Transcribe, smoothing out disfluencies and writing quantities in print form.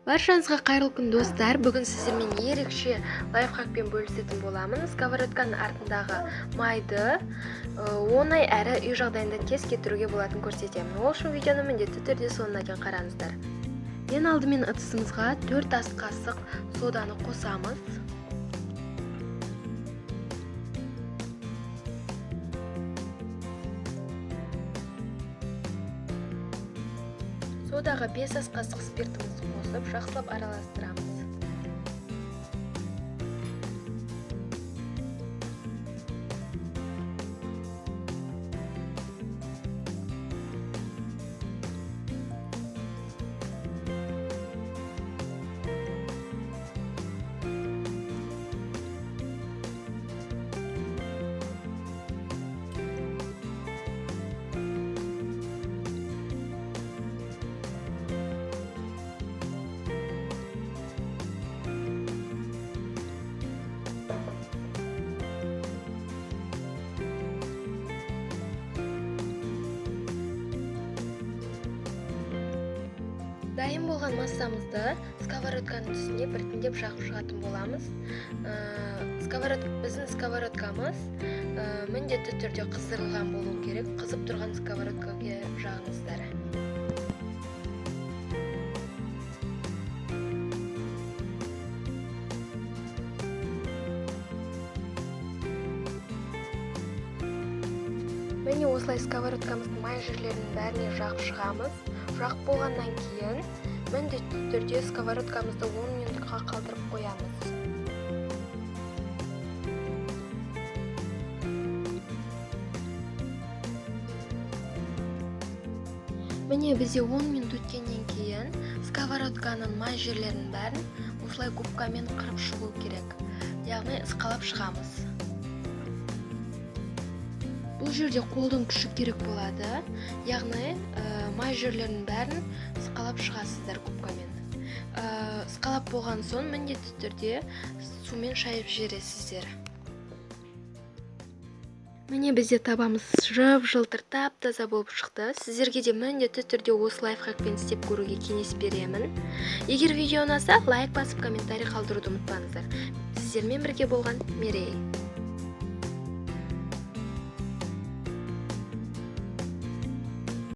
Баршаңызға қайырлы күн достар. Бүгін сіздермен ерекше лайфхакпен бөлісетін боламын. Сковородканың артындағы майды оңай әрі үй жағдайында тез кетіруге болатынын көрсетемін. Ол үшін видеоны міндетті түрде соңына дейін қараңыздар. Ең алдымен ыдысымызға 4 ас қасық соданы қосамыз. Содаға 5 ас қасық спиртімізді қосып, жақсылап араластырамыз. Дайын болған массамызды сковородканың үстіне біртіндеп жағып шығатын боламыз. Біздің сковородкамыз міндетті түрде қыздырылған болуы керек. Қызып тұрған сковородкаға жағыңыздар. Міне осылай сковородкамыздың май жерлерінің бәріне жағып шығамыз. Жағып болғаннан кейін міндетті түрде сковородкамызды 10 минутқа қалдырып қоямыз. Міне бізде 10 минут өткеннен кейін сковородканың май жерлерінің бәрін осылай губкамен қырып шығу керек. Яғни ысқалап шығамыз. Бұл жерде қолдың күші керек болады. Яғни май жерлерінің бәрін ысқалап шығасыздар губкамен. Ысқалап болған соң міндетті түрде сумен шайып жібересіздер. Міне бізде табамыз жып-жылтыр тап-таза болып шықты. Сіздерге де міндетті түрде осы лайфхакпен істеп көруге кеңес беремін. Егер видео ұнаса, лайк басып комментарий қалдыруды ұмытпаңыздар. Сіздермен бірге болған Мерей.